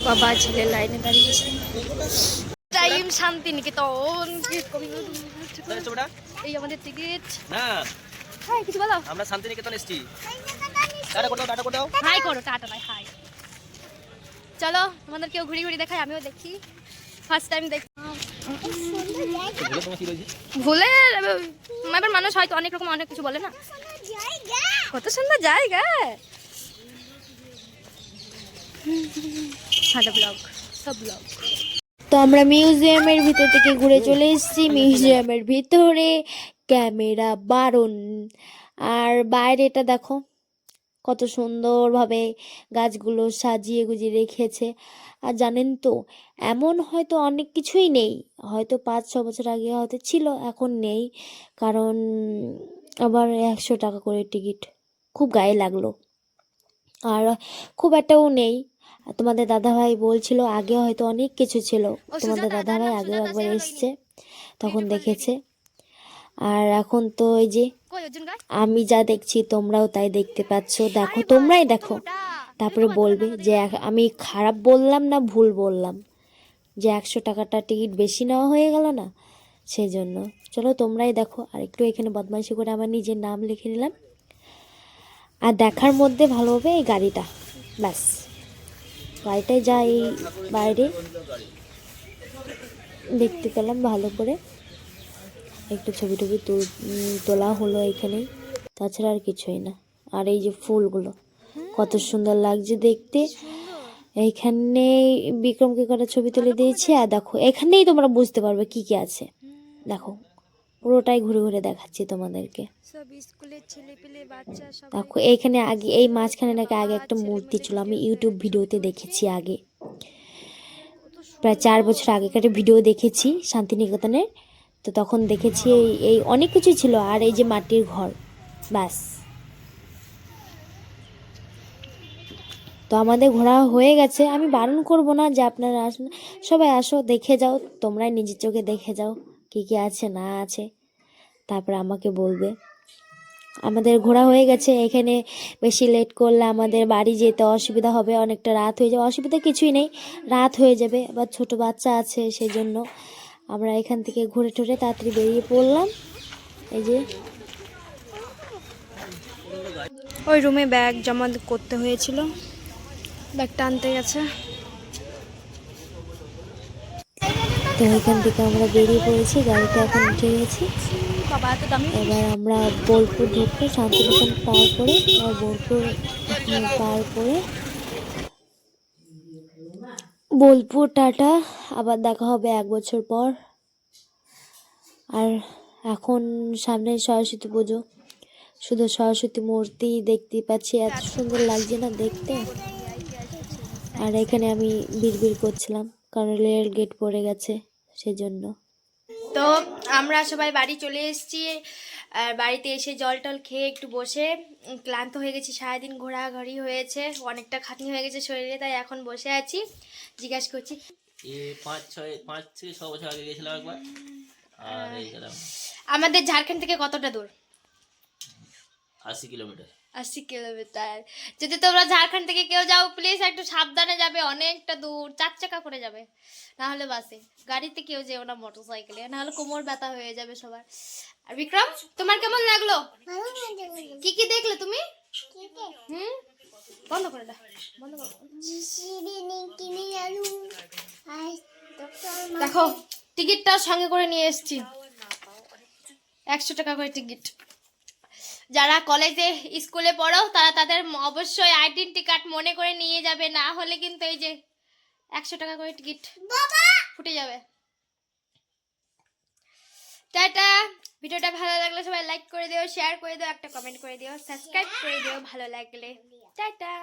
বাবা ছেলে লাইনে দাঁড়িয়েছে। টাইম শান্তিনিকেতন। এই আমাদের টিকিট। না হাই কিছু বলো। আমরা শান্তিনিকেতন এসেছি। টাটা করে দাও, টাটা করে দাও। হাই করো, টাটা বাই হাই। চলো আমাদের কেউ ঘুরি ঘুরি দেখায়, আমিও দেখি। ফার্স্ট টাইম দেখ। ভুলে এবার মানুষ হয়তো অনেক রকম অনেক কিছু বলে না। কত সুন্দর জায়গা। তো আমরা মিউজিয়ামের ভিতর থেকে ঘুরে চলে এসেছি। মিউজিয়ামের ভিতরে ক্যামেরা বারণ। আর বাইরেটা দেখো কত সুন্দরভাবে গাছগুলো সাজিয়ে গুজিয়ে রেখেছে। আর জানেন তো এমন হয়তো অনেক কিছুই নেই, হয়তো 5-6 বছর আগে হয়তো ছিল, এখন নেই। কারণ আবার 100 টাকা করে টিকিট, খুব গায়ে লাগলো। আর খুব একটাও নেই। তোমাদের দাদাভাই বলছিল আগে হয়তো অনেক কিছু ছিল। তোমাদের দাদাভাই আগেও একবার এসছে, তখন দেখেছে। আর এখন তো এই যে আমি যা দেখছি তোমরাও তাই দেখতে পাচ্ছ। দেখো, তোমরাই দেখো, তারপরে বলবে যে আমি খারাপ বললাম না ভুল বললাম, যে 100 টাকাটা টিকিট বেশি নেওয়া হয়ে গেল না, সেই জন্য। চলো তোমরাই দেখো। আর একটু এখানে বদমাইশি করে আমার নিজের নাম লিখে নিলাম। আর দেখার মধ্যে ভালো হবে এই গাড়িটা, ব্যাস গাড়িটায় যাই। বাইরে দেখতে পেলাম ভালো করে, একটু ছবি টবি তোলা হলো এখানেই, তাছাড়া আর কিছুই না। আর এই যে ফুলগুলো কত সুন্দর লাগছে দেখতে। এইখানে বিক্রমকে কটা ছবি তুলে দিয়েছি। আর দেখো এখানেই তোমরা বুঝতে পারবে কি কি আছে। দেখো পুরোটাই ঘুরে ঘুরে দেখাচ্ছি তোমাদেরকে। দেখো এইখানে আগে এই মাঝখানে নাকি আগে একটা মূর্তি ছিল, আমি ইউটিউব ভিডিওতে দেখেছি আগে, প্রায় 4 বছর আগেকার ভিডিও দেখেছি শান্তিনিকেতনের। তো তখন দেখেছি এই অনেক কিছু ছিল। আর এই যে মাটির ঘর, ব্যাস। তো আমাদের ঘোরা হয়ে গেছে। আমি বারণ করব না যে আপনারা আসুন, সবাই আসো, দেখে যাও, তোমরাই নিজের চোখে দেখে যাও কি কি আছে না আছে, তারপর আমাকে বলবে। আমাদের ঘোরা হয়ে গেছে। এখানে বেশি লেট করলে আমাদের বাড়ি যেতে অসুবিধা হবে, অনেকটা রাত হয়ে যাবে। অসুবিধা কিছুই নেই, রাত হয়ে যাবে, আবার ছোট বাচ্চা আছে, সেই জন্য আমরা এখান থেকে ঘুরে টুরে তাড়াতাড়ি বেরিয়ে পড়লাম। এই যে ওই রুমে ব্যাগ জমা করতে হয়েছিল, ব্যাগটা আনতে গেছে। তো এখান থেকে আমরা বেরিয়ে পড়েছি, গাড়িটা এখন উঠে গেছি। এবার আমরা বোলপুর ঢুকবো, শান্তিনিকেতন পার করে। আর বোলপুর পার করে বোলপুর টাটা, আবার দেখা হবে 1 বছর পর। আর এখন সামনে সরস্বতী পুজো, শুধু সরস্বতী মূর্তি দেখতে পাচ্ছি, এত সুন্দর লাগছে না দেখতে। আর এখানে আমি বিড়বিড় করছিলাম কারণ রেল গেট পড়ে গেছে, সেজন্য। তো আমরা সবাই বাড়ি চলে এসেছি। আর বাড়িতে এসে জল টল খেয়ে একটু বসে ক্লান্ত হয়ে গেছি, সারাদিন ঘোরাঘুরি হয়েছে, অনেকটা খাটনি হয়ে গেছে শরীরে, তাই এখন বসে আছি। জিজ্ঞাসা করছি 5 থেকে 6 বছর আগে গেছিলাম একবার। আর এই গেলাম। আমাদের ঝাড়খণ্ড থেকে কতটা দূর? 80 কিলোমিটার। 80 কিলোমিটার। যদি তোমরা ঝাড়খণ্ড থেকে কেউ যাও প্লিজ একটু সাবধানে যাবে, অনেকটা দূর, 4 চাকা করে যাবে, না হলে বাসে। গাড়িতে কেউ যেও না, মোটর সাইকেলে, না হলে কোমর ব্যথা হয়ে যাবে সবার। আর বিক্রম, তোমার কেমন লাগলো? কি কি দেখলে তুমি? বন্ধ করে দাও, বন্ধ করো। দেখো টিকিটটাও সঙ্গে করে নিয়ে এসেছি, 100 টাকা করে টিকিট। যারা কলেজে স্কুলে পড়ো তারা তাদের অবশ্যই আইডেন্টি কার্ড মনে করে নিয়ে যাবে, না হলে কিন্তু এই যে 100 টাকা করে টিকিট ফুটে যাবে। টাটা। ভিডিওটা ভালো লাগলে সবাই লাইক করে দিও, শেয়ার করে দিও, একটা কমেন্ট করে দিও, সাবস্ক্রাইব করে দিও ভালো লাগলে। টাটা।